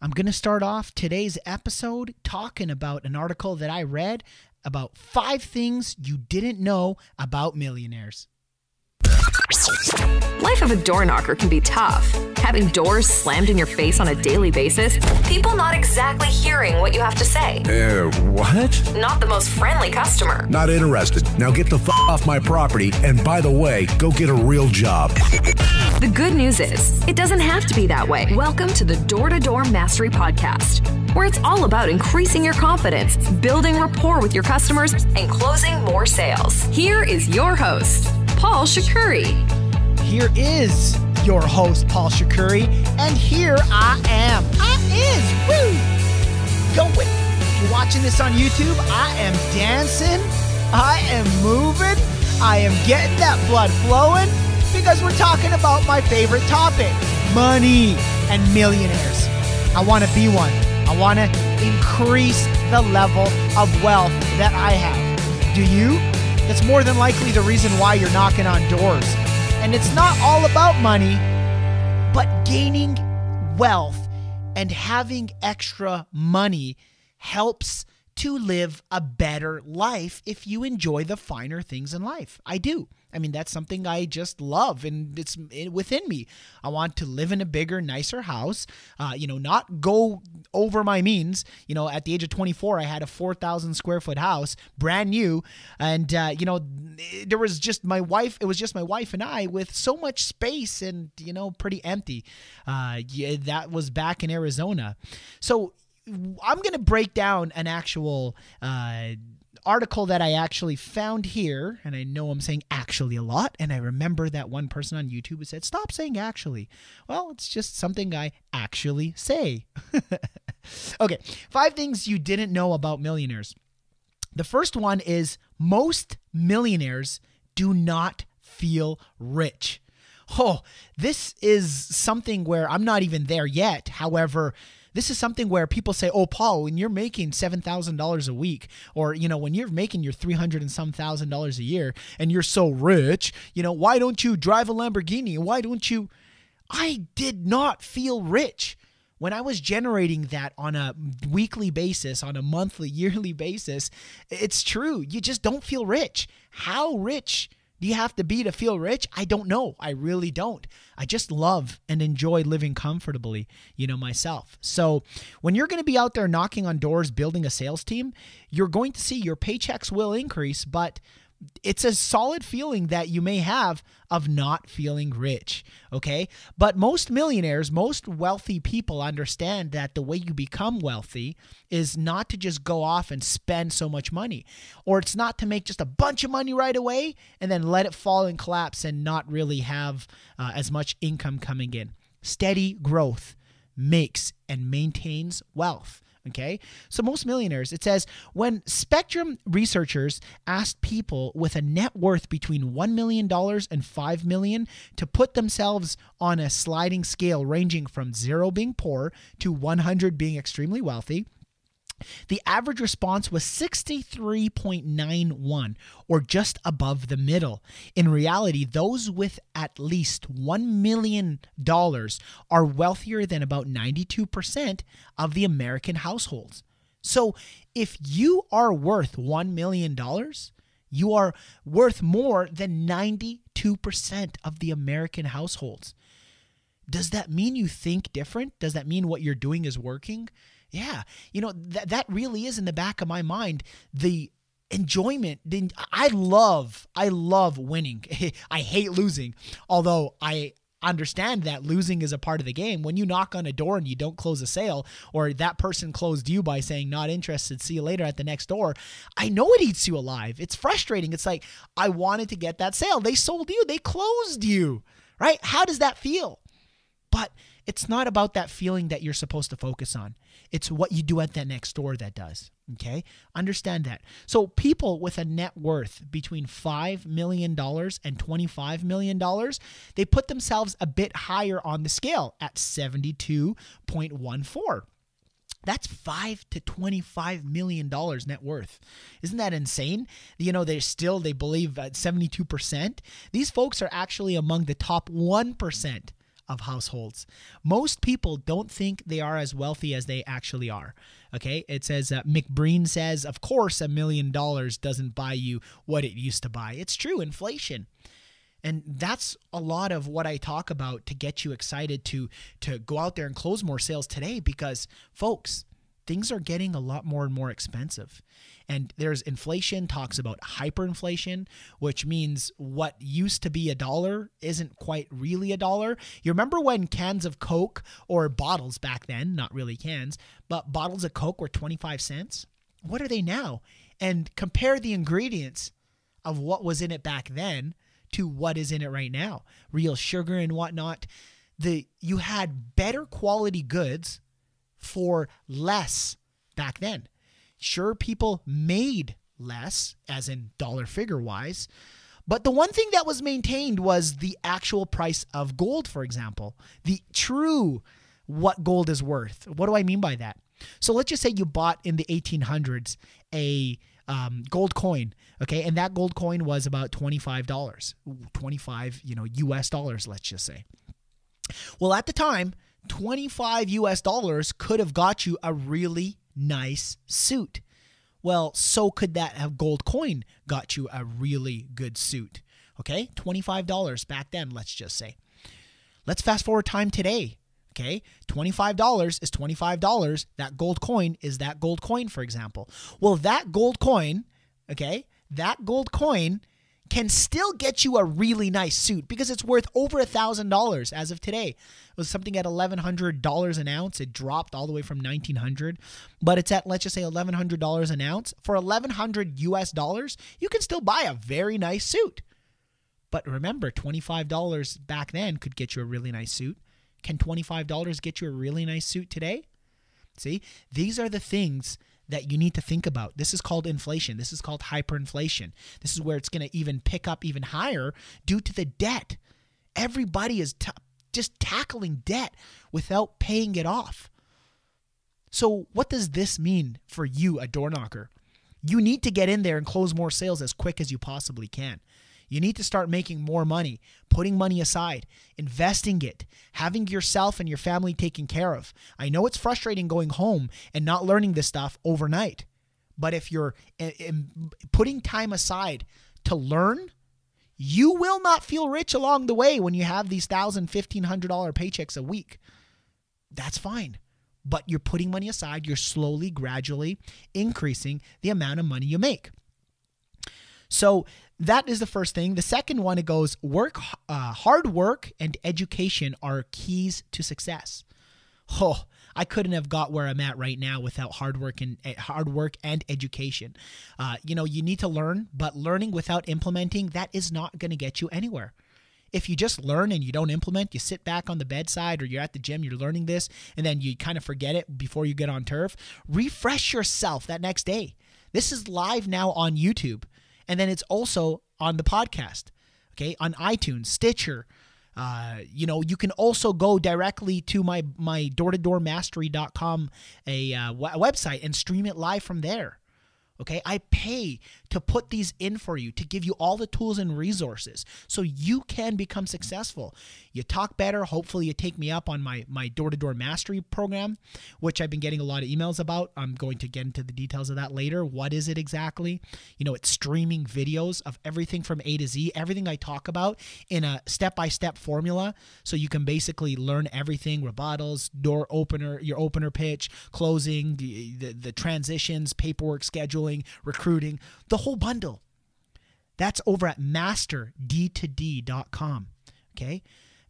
I'm going to start off today's episode talking about an article that I read about 5 things you didn't know about millionaires. Life of a door knocker can be tough. Having doors slammed in your face on a daily basis, people not exactly hearing what you have to say. What? Not the most friendly customer. Not interested. Now get the off my property, and by the way, go get a real job. The good news is, it doesn't have to be that way. Welcome to the Door-to-Door Mastery Podcast, where it's all about increasing your confidence, building rapport with your customers, and closing more sales. Here is your host, Paul Shakuri. Here is your host, Paul Shakuri, and here I am. Going. If you're watching this on YouTube, I am dancing, I am moving, I am getting that blood flowing, because we're talking about my favorite topic, money and millionaires. I want to be one. I want to increase the level of wealth that I have. Do you? That's more than likely the reason why you're knocking on doors. And it's not all about money, but gaining wealth and having extra money helps to live a better life if you enjoy the finer things in life. I do. I mean, that's something I just love, and it's within me. I want to live in a bigger, nicer house, not go over my means. At the age of 24, I had a 4,000 square foot house, brand new. And, there was just my wife. It was just my wife and I with so much space and, pretty empty. That was back in Arizona. So I'm going to break down an actual article that I actually found here, and I know I'm saying actually a lot, and I remember that one person on YouTube who said, stop saying actually. Well, it's just something I actually say. Okay, 5 things you didn't know about millionaires. The first one is most millionaires do not feel rich. Oh, this is something where I'm not even there yet. However, this is something where people say, oh, Paul, when you're making $7,000 a week, or, when you're making your $300 and some $1,000 a year and you're so rich, why don't you drive a Lamborghini? Why don't you? I did not feel rich. When I was generating that on a weekly basis, on a monthly, yearly basis, it's true. You just don't feel rich. How rich do you have to be to feel rich? I don't know. I really don't. I just love and enjoy living comfortably, myself. So when you're going to be out there knocking on doors, building a sales team, you're going to see your paychecks will increase, but it's a solid feeling that you may have of not feeling rich, okay? But most millionaires, most wealthy people understand that the way you become wealthy is not to just go off and spend so much money, or it's not to make just a bunch of money right away and then let it fall and collapse and not really have as much income coming in. Steady growth makes and maintains wealth. Okay, so most millionaires, it says, when Spectrum researchers asked people with a net worth between $1 million and $5 million to put themselves on a sliding scale ranging from 0 being poor to 100 being extremely wealthy, the average response was 63.91, or just above the middle. In reality, those with at least $1 million are wealthier than about 92% of the American households. So if you are worth $1 million, you are worth more than 92% of the American households. Does that mean you think different? Does that mean what you're doing is working? Yeah, that really is in the back of my mind. The enjoyment, I love winning. I hate losing, although I understand that losing is a part of the game. When you knock on a door and you don't close a sale, or that person closed you by saying not interested, see you later at the next door, I know it eats you alive. It's frustrating. It's like, I wanted to get that sale. They sold you. They closed you, right? How does that feel? But it's not about that feeling that you're supposed to focus on. It's what you do at that next door that does. Okay? Understand that. So people with a net worth between $5 million and $25 million, they put themselves a bit higher on the scale at 72.14. That's $5 to $25 million net worth. Isn't that insane? They believe at 72%. These folks are actually among the top 1% of households. Most people don't think they are as wealthy as they actually are. Okay, it says, McBreen says, of course, $1 million doesn't buy you what it used to buy. It's true, inflation. And that's a lot of what I talk about to get you excited to go out there and close more sales today, because, folks, things are getting a lot more and more expensive. And there's inflation, talks about hyperinflation, which means what used to be $1 isn't quite really $1. You remember when cans of Coke, or bottles back then, not really cans, but bottles of Coke were 25 cents? What are they now? And compare the ingredients of what was in it back then to what is in it right now. Real sugar and whatnot. You had better quality goods for less back then. Sure, people made less, as in dollar figure wise, but the one thing that was maintained was the actual price of gold, for example. The true what gold is worth. What do I mean by that? So let's just say you bought in the 1800s a gold coin, okay? And that gold coin was about $25, US dollars, let's just say. Well, at the time, $25 US could have got you a really nice suit. Well, so could that have gold coin got you a really good suit? Okay, $25 back then, let's just say. Let's fast forward time today. Okay, $25 is $25. That gold coin is that gold coin, for example. Well, that gold coin, okay, that gold coin can still get you a really nice suit because it's worth over $1,000 as of today. It was something at $1,100 an ounce. It dropped all the way from $1,900, but it's at, let's just say, $1,100 an ounce. For $1,100 US dollars, you can still buy a very nice suit. But remember, $25 back then could get you a really nice suit. Can $25 get you a really nice suit today? See, these are the things that you need to think about. This is called inflation. This is called hyperinflation. This is where it's going to even pick up even higher due to the debt. Everybody is just tackling debt without paying it off. So what does this mean for you, a door knocker? You need to get in there and close more sales as quick as you possibly can. You need to start making more money, putting money aside, investing it, having yourself and your family taken care of. I know it's frustrating going home and not learning this stuff overnight, but if you're putting time aside to learn, you will not feel rich along the way when you have these $1,000, $1,500 paychecks a week. That's fine. But you're putting money aside. You're slowly, gradually increasing the amount of money you make. So that is the first thing. The second one, it goes, hard work and education are keys to success. Oh, I couldn't have got where I'm at right now without hard work and education. You need to learn, but learning without implementing, that is not going to get you anywhere. If you just learn and you don't implement, you sit back on the bedside or you're at the gym, you're learning this, and then you kind of forget it before you get on turf, refresh yourself that next day. This is live now on YouTube. And then it's also on the podcast, okay, on iTunes, Stitcher. You can also go directly to my doortodoormastery.com website and stream it live from there. Okay, I pay to put these in for you, to give you all the tools and resources so you can become successful. You talk better. Hopefully you take me up on my door-to-door mastery program, which I've been getting a lot of emails about. I'm going to get into the details of that later. What is it exactly? It's streaming videos of everything from A to Z, everything I talk about in a step-by-step formula. So you can basically learn everything: rebuttals, door opener, your opener pitch, closing, the transitions, paperwork, scheduling, recruiting, the whole bundle. That's over at masterd2d.com. Okay?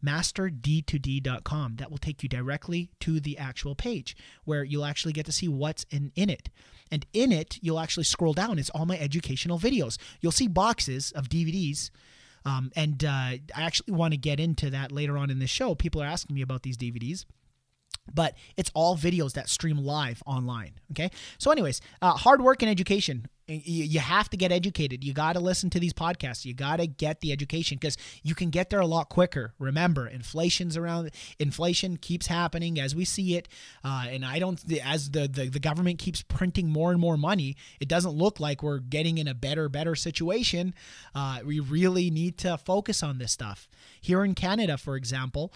masterd2d.com. That will take you directly to the actual page where you'll actually get to see what's in it. And in it, you'll actually scroll down. It's all my educational videos. You'll see boxes of DVDs. I actually want to get into that later on in the show. People are asking me about these DVDs. But it's all videos that stream live online, okay? So anyways, hard work and education. You have to get educated. You got to listen to these podcasts. You got to get the education because you can get there a lot quicker. Remember, inflation keeps happening as we see it. And as the government keeps printing more and more money, it doesn't look like we're getting in a better situation. We really need to focus on this stuff. Here in Canada, for example,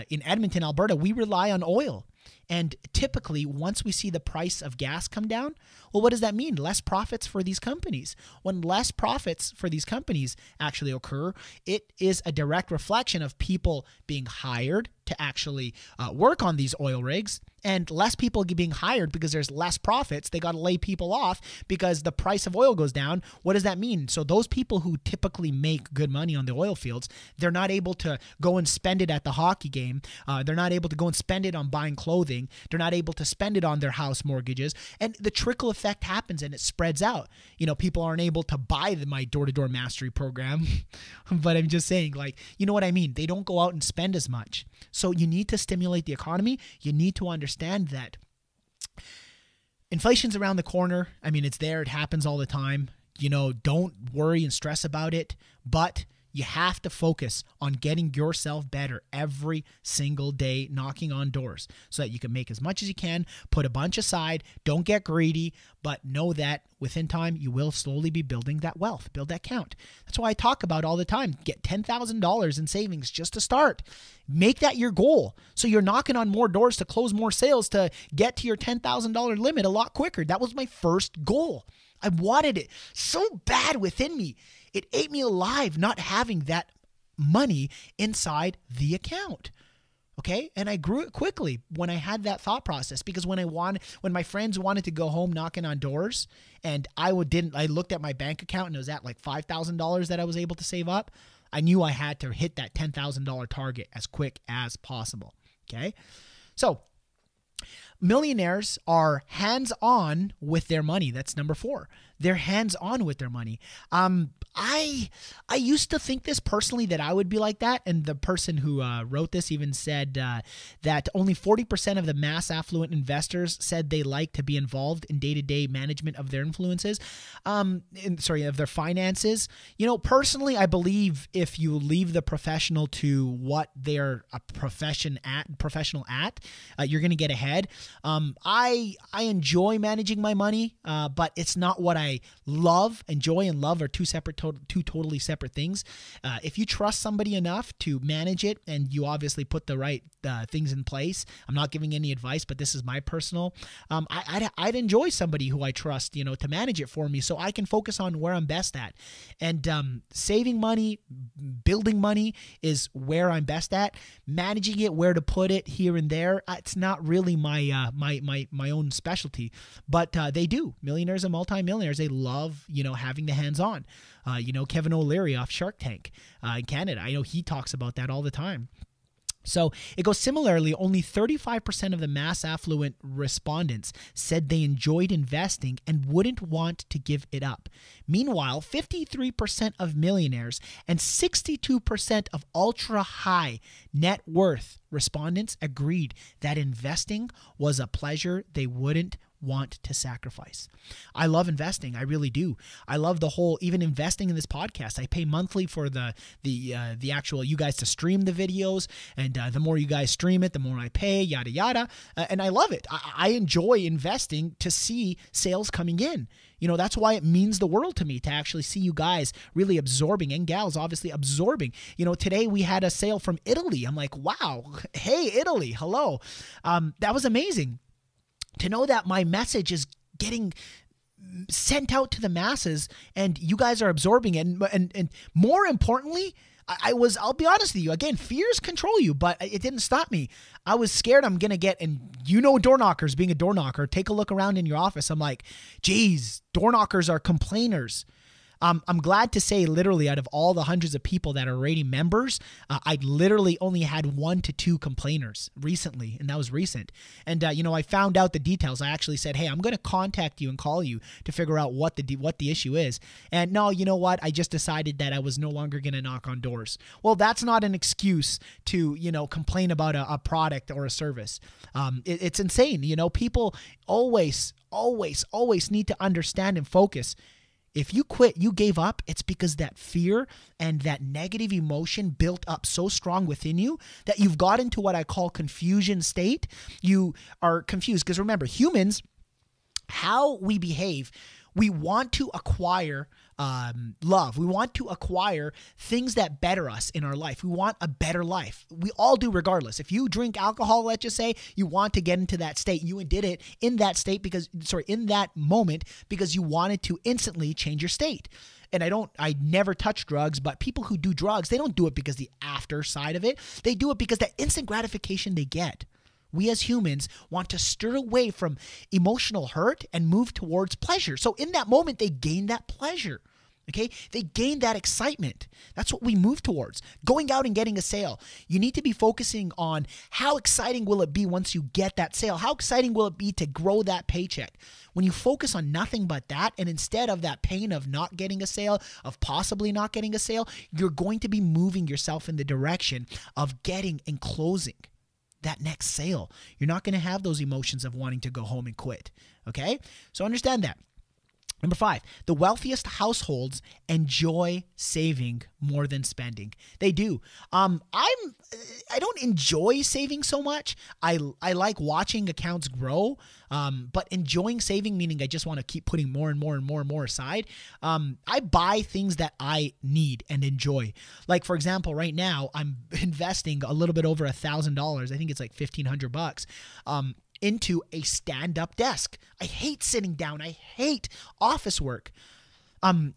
in Edmonton, Alberta, we rely on oil. And typically, once we see the price of gas come down, well, what does that mean? Less profits for these companies. When less profits for these companies actually occur, it is a direct reflection of people being hired to actually work on these oil rigs, and less people being hired because there's less profits. They got to lay people off because the price of oil goes down. What does that mean? So those people who typically make good money on the oil fields, they're not able to go and spend it at the hockey game. They're not able to go and spend it on buying clothing. They're not able to spend it on their house mortgages. And the trickle effect happens and it spreads out. People aren't able to buy my door-to-door mastery program, but I'm just saying, you know what I mean? They don't go out and spend as much. So you need to stimulate the economy. You need to understand that inflation's around the corner. I mean, it's there. It happens all the time. Don't worry and stress about it, but you have to focus on getting yourself better every single day, knocking on doors so that you can make as much as you can, put a bunch aside, don't get greedy, but know that within time, you will slowly be building that wealth, build that count. That's why I talk about all the time, get $10,000 in savings just to start. Make that your goal. So you're knocking on more doors to close more sales to get to your $10,000 limit a lot quicker. That was my first goal. I wanted it so bad within me. It ate me alive not having that money inside the account. Okay. And I grew it quickly when I had that thought process, because when my friends wanted to go home knocking on doors and I looked at my bank account and it was at like $5,000 that I was able to save up, I knew I had to hit that $10,000 target as quick as possible. Okay. So millionaires are hands-on with their money. That's number 4. They're hands-on with their money. I used to think this personally, that I would be like that. And the person who wrote this even said that only 40% of the mass affluent investors said they like to be involved in day-to-day management of their influences, of their finances. Personally, I believe if you leave the professional to what they're a professional at, you're going to get ahead. I enjoy managing my money, but it's not what I love. Enjoy and love are two totally separate things. If you trust somebody enough to manage it, and you obviously put the right things in place, I'm not giving any advice, but this is my personal. I'd enjoy somebody who I trust, to manage it for me, so I can focus on where I'm best at. And saving money, building money is where I'm best at. Managing it, where to put it here and there, it's not really my own specialty, but they do. Millionaires and multimillionaires, they love having the hands-on. Kevin O'Leary off Shark Tank in Canada, I know he talks about that all the time. So it goes similarly, only 35% of the mass affluent respondents said they enjoyed investing and wouldn't want to give it up. Meanwhile, 53% of millionaires and 62% of ultra high net worth respondents agreed that investing was a pleasure they wouldn't want to sacrifice. I love investing. I really do. I love the whole, even investing in this podcast. I pay monthly for the actual, you guys to stream the videos, and the more you guys stream it, the more I pay, yada, yada. And I love it. I enjoy investing to see sales coming in. That's why it means the world to me to actually see you guys really absorbing, and gals obviously absorbing. Today we had a sale from Italy. I'm like, wow. Hey, Italy. Hello. That was amazing. To know that my message is getting sent out to the masses and you guys are absorbing it. And more importantly, I'll be honest with you, again, fears control you, but it didn't stop me. I was scared I'm going to get, and door knockers, being a door knocker, take a look around in your office. I'm like, geez, door knockers are complainers. I'm glad to say, literally, out of all the hundreds of people that are already members, I literally only had 1 to 2 complainers recently, and that was recent. And I found out the details. I actually said, hey, I'm going to contact you and call you to figure out what the issue is. And no, you know what? I just decided that I was no longer going to knock on doors. Well, that's not an excuse to complain about a product or a service. It's insane. People always need to understand and focus. If you quit, you gave up, it's because that fear and that negative emotion built up so strong within you that you've got into what I call confusion state. You are confused because remember, humans, how we behave, we want to acquire love. We want to acquire things that better us in our life. We want a better life. We all do regardless. If you drink alcohol, let's just say, you want to get into that state. You did it in that state in that moment because you wanted to instantly change your state. And I never touch drugs, but people who do drugs, they don't do it because the after side of it. They do it because that instant gratification they get. We as humans want to stir away from emotional hurt and move towards pleasure. So in that moment, they gain that pleasure. Okay? They gain that excitement. That's what we move towards. Going out and getting a sale. You need to be focusing on how exciting will it be once you get that sale? How exciting will it be to grow that paycheck? When you focus on nothing but that, and instead of that pain of not getting a sale, of possibly not getting a sale, you're going to be moving yourself in the direction of getting and closing that next sale. You're not going to have those emotions of wanting to go home and quit. Okay? So understand that. Number 5, the wealthiest households enjoy saving more than spending. They do. I don't enjoy saving so much. I like watching accounts grow, but enjoying saving, meaning I just want to keep putting more and more and more and more aside. I buy things that I need and enjoy. Like, for example, right now I'm investing a little bit over $1,000. I think it's like $1,500. Into a stand-up desk. I hate sitting down. I hate office work.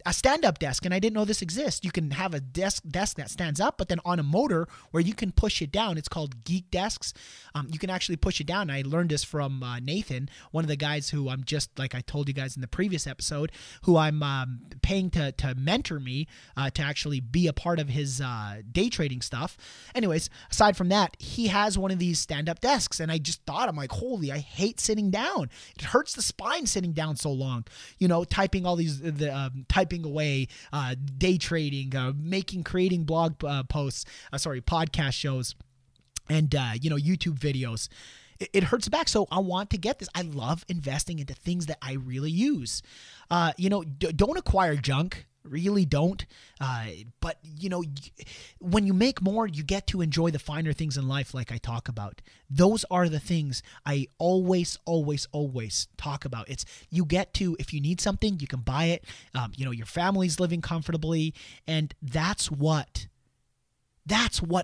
A stand-up desk, and I didn't know this exists. You can have a desk that stands up, but then on a motor where you can push it down. It's called Geek Desks. You can actually push it down. I learned this from Nathan, one of the guys who I'm just, like I told you guys in the previous episode, who I'm paying to mentor me to actually be a part of his day trading stuff. Anyways, aside from that, he has one of these stand-up desks, and I just thought, I'm like, holy, I hate sitting down. It hurts the spine sitting down so long. Typing all these typing away, day trading, creating blog posts, podcast shows, and YouTube videos. It hurts the back. So I want to get this. I love investing into things that I really use. Don't acquire junk. Really don't. But when you make more, you get to enjoy the finer things in life, like I talk about. Those are the things I always talk about. It's you get to, if you need something, you can buy it. Your family's living comfortably, and that's what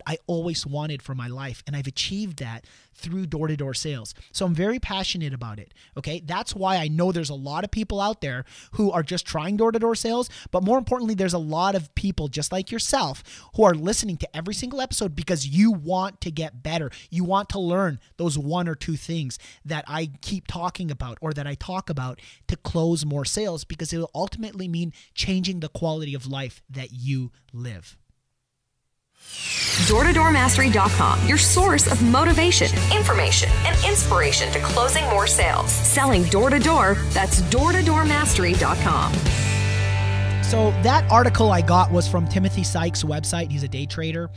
I always wanted for my life, and I've achieved that through door-to-door sales. So I'm very passionate about it, okay? That's why I know there's a lot of people out there who are just trying door-to-door sales, but more importantly, there's a lot of people just like yourself who are listening to every single episode because you want to get better. You want to learn those 1 or 2 things that I keep talking about or that I talk about to close more sales, because it will ultimately mean changing the quality of life that you live. DoorToDoorMastery.com, your source of motivation, information, and inspiration to closing more sales. Selling door to door, that's DoorToDoorMastery.com. So that article I got was from Timothy Sykes' website. He's a day trader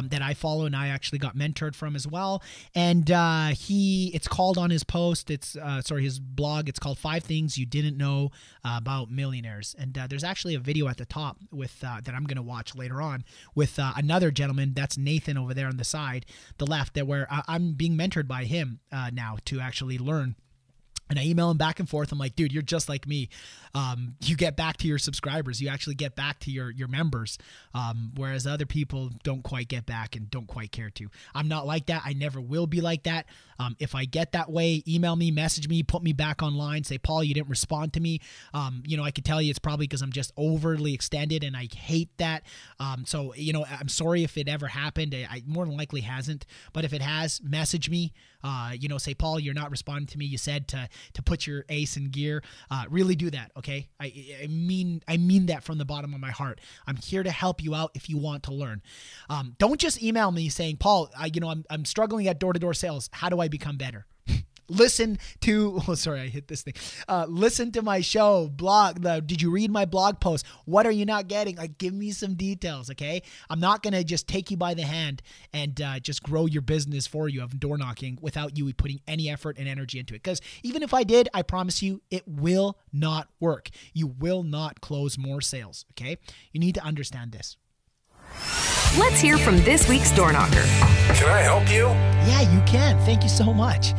that I follow, and I actually got mentored from as well. And it's called on his post, his blog, it's called 5 Things You Didn't Know About Millionaires. And there's actually a video at the top with that I'm going to watch later on with another gentleman. That's Nathan over there on the side, the left, where I'm being mentored by him now to actually learn. And I email him back and forth. I'm like, dude, you're just like me. You get back to your subscribers. You actually get back to your members, whereas other people don't quite get back and don't quite care to. I'm not like that. I never will be like that. If I get that way, email me, message me, put me back online, say, Paul, you didn't respond to me. I could tell you it's probably because I'm just overly extended and I hate that. So I'm sorry if it ever happened. I more than likely hasn't. But if it has, message me. Say, Paul, you're not responding to me. You said to to put your ace in gear, really do that, okay? I mean that from the bottom of my heart. I'm here to help you out if you want to learn. Don't just email me saying, Paul, I'm struggling at door-to-door sales. How do I become better? Listen to, listen to my show, blog. Did you read my blog post? What are you not getting? Like, give me some details, okay? I'm not going to just take you by the hand and just grow your business for you of door knocking without you putting any effort and energy into it. Because even if I did, I promise you, it will not work. You will not close more sales, okay? You need to understand this. Let's hear from this week's door knocker. Can I help you? Yeah, you can. Thank you so much.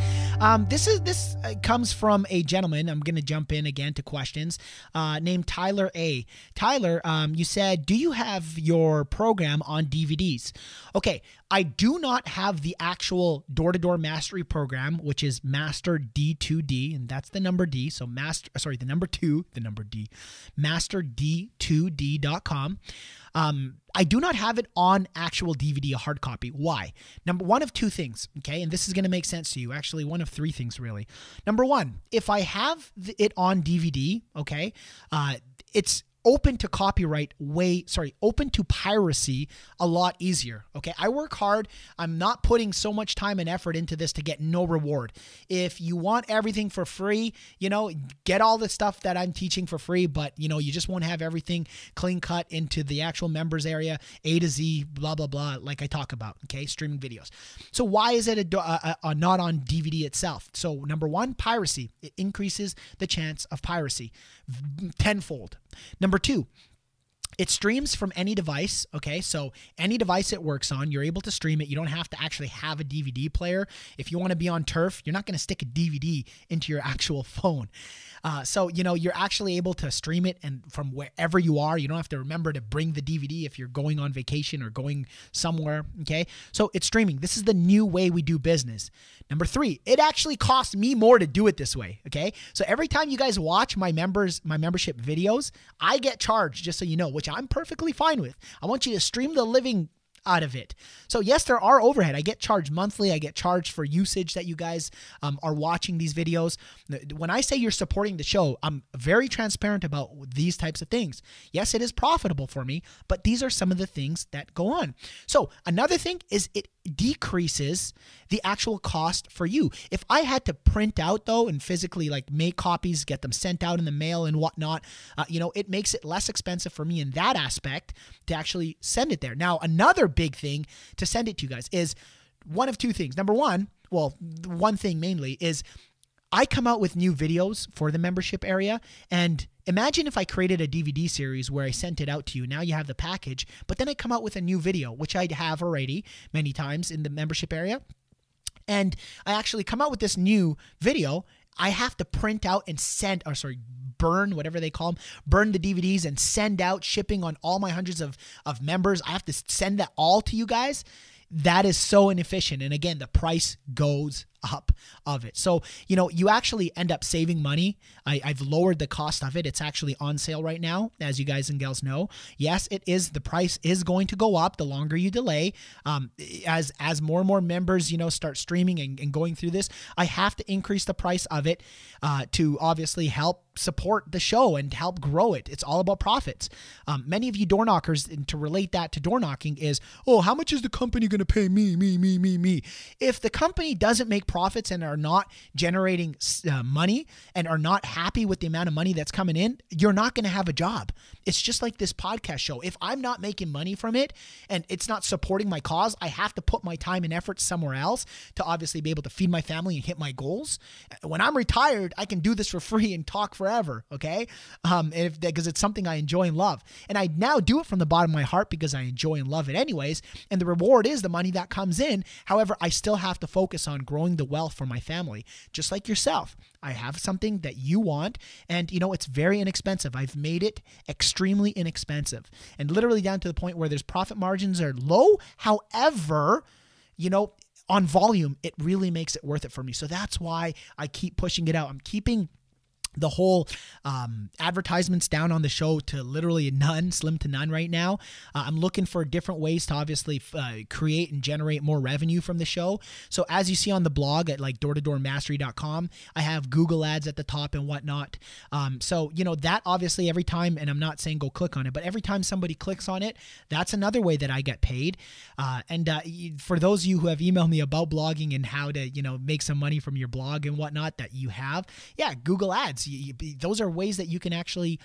This comes from a gentleman. I'm going to jump in again to questions, named Tyler A. Tyler, you said, do you have your program on DVDs? Okay, I do not have the actual door-to-door mastery program, which is Master D2D, and that's the number D. So the number D, masterd2d.com. I do not have it on actual DVD, a hard copy. Why? One of two things, okay? And this is going to make sense to you. Actually, one of three things, really. Number one, if I have it on DVD, okay, it's open to open to piracy a lot easier. Okay. I work hard. I'm not putting so much time and effort into this to get no reward. If you want everything for free, get all the stuff that I'm teaching for free, but you just won't have everything clean cut into the actual members area, A to Z, blah, blah, blah, like I talk about. Okay. Streaming videos. So why is it not on DVD itself? So number one, piracy. It increases the chance of piracy tenfold. Number two, it streams from any device, okay? So any device it works on, you're able to stream it. You don't have to actually have a DVD player. If you want to be on turf, you're not going to stick a DVD into your actual phone. So you're actually able to stream it, and from wherever you are, you don't have to remember to bring the DVD if you're going on vacation or going somewhere, okay? So it's streaming. This is the new way we do business. Number three, it actually costs me more to do it this way, okay? So every time you guys watch my membership videos, I get charged, just so you know, which I'm perfectly fine with. I want you to stream the living out of it. So yes, there are overhead. I get charged monthly. I get charged for usage that you guys are watching these videos. When I say you're supporting the show, I'm very transparent about these types of things. Yes, it is profitable for me, but these are some of the things that go on. So another thing is it decreases the actual cost for you. If I had to print out though and physically make copies, get them sent out in the mail and whatnot, it makes it less expensive for me in that aspect to actually send it there. Now, another big thing to send it to you guys is one of two things. Number one, one thing mainly is I come out with new videos for the membership area, and imagine if I created a DVD series where I sent it out to you. Now you have the package, but then I come out with a new video, which I have already many times in the membership area. And I actually come out with this new video. I have to print out and burn, whatever they call them, burn the DVDs and send out shipping on all my hundreds of members. I have to send that all to you guys. That is so inefficient. And again, the price goes up of it. So, you actually end up saving money. I've lowered the cost of it. It's actually on sale right now, as you guys and gals know. Yes, it is. The price is going to go up the longer you delay. As more and more members, start streaming and going through this, I have to increase the price of it to obviously help support the show and help grow it. It's all about profits. Many of you door knockers, and to relate that to door knocking is, how much is the company going to pay me? If the company doesn't make profits and are not generating money and are not happy with the amount of money that's coming in, you're not going to have a job. It's just like this podcast show. If I'm not making money from it and it's not supporting my cause, I have to put my time and effort somewhere else to obviously be able to feed my family and hit my goals. When I'm retired, I can do this for free and talk forever, okay? Because it's something I enjoy and love. And I now do it from the bottom of my heart because I enjoy and love it anyways. And the reward is the money that comes in. However, I still have to focus on growing the wealth for my family, just like yourself. I have something that you want, and it's very inexpensive. I've made it extremely inexpensive, and literally down to the point where there's profit margins are low. However, on volume, it really makes it worth it for me. So that's why I keep pushing it out. I'm keeping the whole advertisements down on the show to literally none, slim to none right now. I'm looking for different ways to obviously create and generate more revenue from the show. So as you see on the blog at like doortodoormastery.com, I have Google ads at the top and whatnot. So, you know, that obviously every time, and I'm not saying go click on it, but every time somebody clicks on it, that's another way that I get paid. For those of you who have emailed me about blogging and how to, you know, make some money from your blog and whatnot that you have, yeah, Google ads. Those are ways that you can actually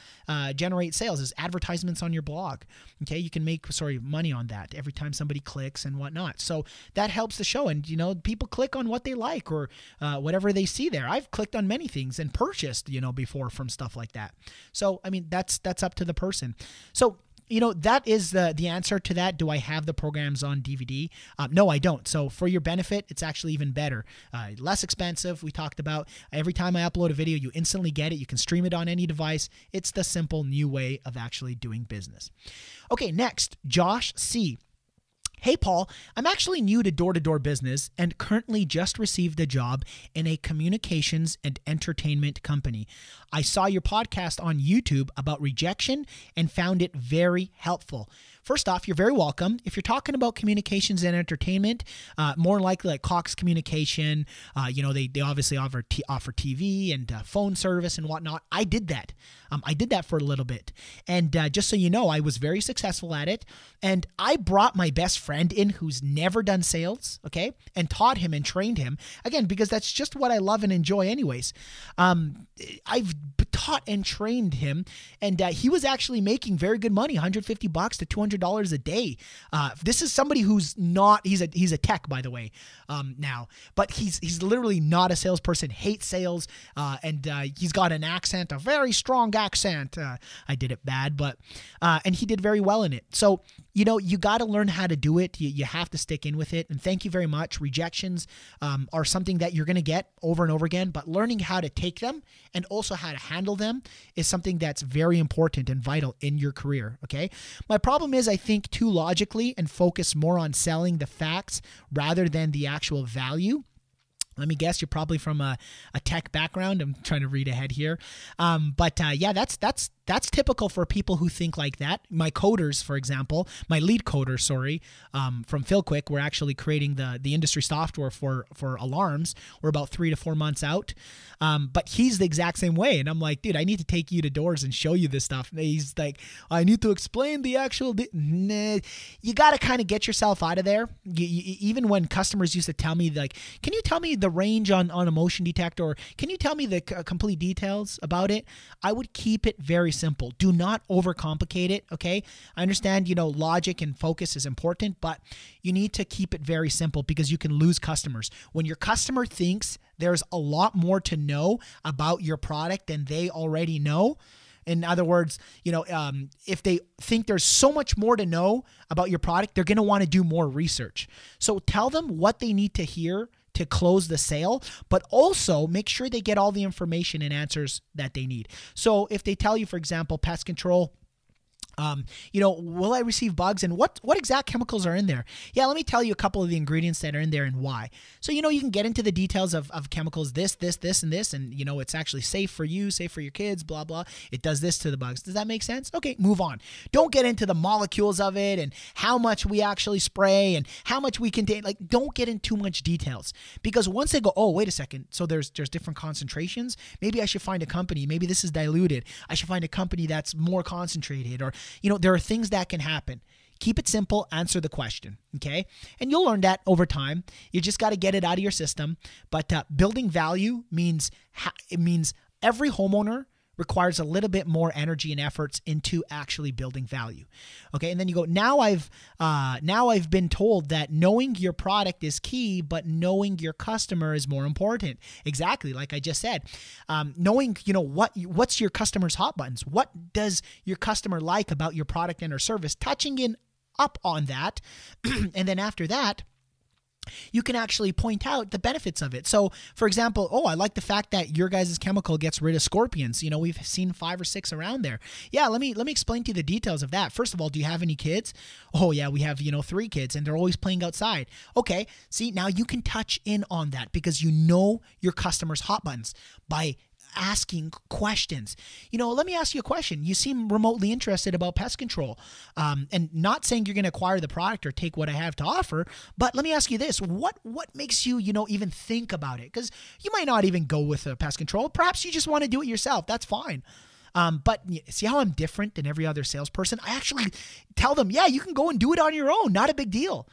generate sales, is advertisements on your blog. Okay, you can make money on that every time somebody clicks and whatnot. So that helps the show, and you know, people click on what they like or whatever they see there. I've clicked on many things and purchased, you know, before from stuff like that. So I mean, that's up to the person. So, you know, that is the answer to that. Do I have the programs on DVD? No, I don't. So for your benefit, it's actually even better. Less expensive. We talked about every time I upload a video, you instantly get it. You can stream it on any device. It's the simple new way of actually doing business. Okay, next, Josh C. Hey, Paul, I'm actually new to door-to-door business and currently just received a job in a communications and entertainment company. I saw your podcast on YouTube about rejection and found it very helpful. First off, you're very welcome. If you're talking about communications and entertainment, more likely like Cox Communication, you know, they obviously offer TV and phone service and whatnot. I did that. I did that for a little bit. And just so you know, I was very successful at it. And I brought my best friend in who's never done sales, okay, and taught him and trained him, again, because that's just what I love and enjoy anyways. I've taught and trained him, and he was actually making very good money, $150 to $200 a day. This is somebody who's not, he's a tech, by the way, now, but he's literally not a salesperson, hates sales, and he's got an accent, a very strong accent. I did it bad, but, and he did very well in it. So, you know, you got to learn how to do it. You have to stick in with it. And thank you very much. Rejections are something that you're going to get over and over again, but learning how to take them and also how to handle them is something that's very important and vital in your career. Okay. My problem is I think too logically and focus more on selling the facts rather than the actual value. Let me guess, you're probably from a tech background. I'm trying to read ahead here. But yeah, that's typical for people who think like that. My coders, for example, my lead coder, from PhilQuick, we're actually creating the industry software for alarms. We're about 3 to 4 months out. But he's the exact same way. And I'm like, dude, I need to take you to doors and show you this stuff. And he's like, I need to explain the actual, nah. You got to kind of get yourself out of there. Even when customers used to tell me, like, can you tell me the range on a motion detector, or can you tell me the complete details about it? I would keep it very simple. Do not overcomplicate it, okay? I understand, you know, logic and focus is important, but you need to keep it very simple because you can lose customers. When your customer thinks there's a lot more to know about your product than they already know, in other words, you know, if they think there's so much more to know about your product, they're going to want to do more research. So tell them what they need to hear to close the sale, but also make sure they get all the information and answers that they need. So if they tell you, for example, pest control, you know, will I receive bugs and what exact chemicals are in there? Yeah, let me tell you a couple of the ingredients that are in there and why. So, you know, you can get into the details of chemicals, this, and this, and, you know, it's actually safe for you, safe for your kids, blah, blah. It does this to the bugs. Does that make sense? Okay, move on. Don't get into the molecules of it and how much we actually spray and how much we contain. Like, don't get into too much details, because once they go, oh, wait a second, so there's different concentrations. Maybe I should find a company. Maybe this is diluted. I should find a company that's more concentrated, or, you know, there are things that can happen. Keep it simple, answer the question, okay? And you'll learn that over time. You just got to get it out of your system. But building value means every homeowner requires a little bit more energy and efforts into actually building value. Okay, and then you go, now I've been told that knowing your product is key, but knowing your customer is more important. Exactly, like I just said. Knowing, you know, what's your customer's hot buttons? What does your customer like about your product and or service? Touching in up on that, and then after that, you can actually point out the benefits of it. So, for example, oh, I like the fact that your guys' chemical gets rid of scorpions. You know, we've seen 5 or 6 around there. Yeah, let me explain to you the details of that. First of all, do you have any kids? Oh, yeah, we have, 3 kids, and they're always playing outside. Okay, see, now you can touch in on that because you know your customer's hot buttons by asking questions. Let me ask you a question. You seem remotely interested about pest control, and not saying you're going to acquire the product or take what I have to offer, but let me ask you this. What makes you, even think about it? Because you might not even go with pest control. Perhaps you just want to do it yourself. That's fine. But see how I'm different than every other salesperson? I actually tell them, yeah, you can go and do it on your own. Not a big deal.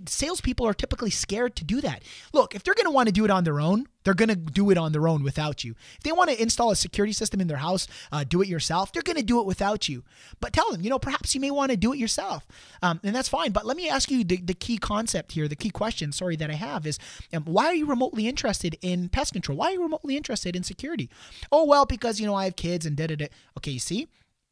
Salespeople are typically scared to do that. Look, if they're going to want to do it on their own, they're going to do it on their own without you. If they want to install a security system in their house, do it yourself, they're going to do it without you. But tell them, perhaps you may want to do it yourself. And that's fine. But let me ask you the key concept here, the key question, that I have is, why are you remotely interested in pest control? Why are you remotely interested in security? Oh, well, because, I have kids and da-da-da. Okay, you see?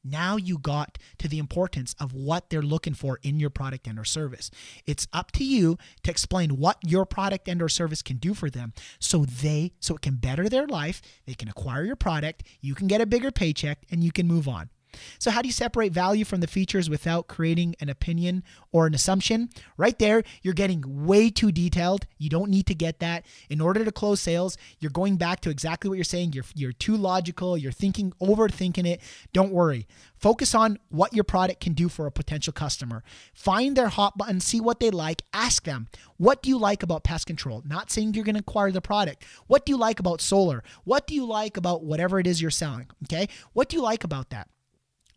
Now you got to the importance of what they're looking for in your product and or service. It's up to you to explain what your product and or service can do for them so it can better their life, they can acquire your product, you can get a bigger paycheck, and you can move on. So how do you separate value from the features without creating an opinion or an assumption? Right there, you're getting way too detailed. You don't need to get that. In order to close sales, you're going back to exactly what you're saying. You're too logical. You're overthinking it. Don't worry. Focus on what your product can do for a potential customer. Find their hot button, see what they like. Ask them, what do you like about pest control? Not saying you're going to acquire the product. What do you like about solar? What do you like about whatever it is you're selling? Okay? What do you like about that?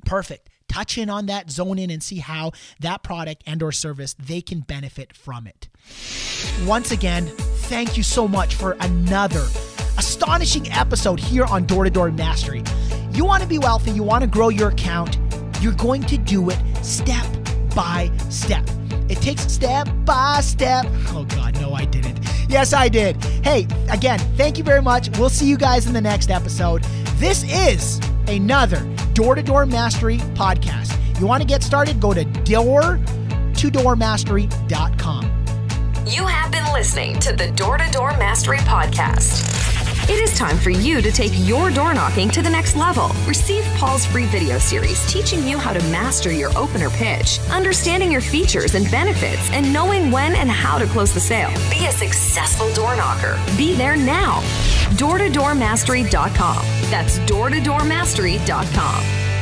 Perfect. Touch in on that, zone in, and see how that product and or service, they can benefit from it. Once again, thank you so much for another astonishing episode here on Door to Door Mastery. You want to be wealthy, you want to grow your account, you're going to do it step by step. It takes step by step. Oh God, no, I didn't. Yes, I did. Hey, again, thank you very much. We'll see you guys in the next episode. This is another Door to Door Mastery podcast. You want to get started? Go to doormastery.com. You have been listening to the Door to Door Mastery podcast. It is time for you to take your door knocking to the next level. Receive Paul's free video series teaching you how to master your opener pitch, understanding your features and benefits, and knowing when and how to close the sale. Be a successful door knocker. Be there now. DoorToDoorMastery.com. That's DoorToDoorMastery.com.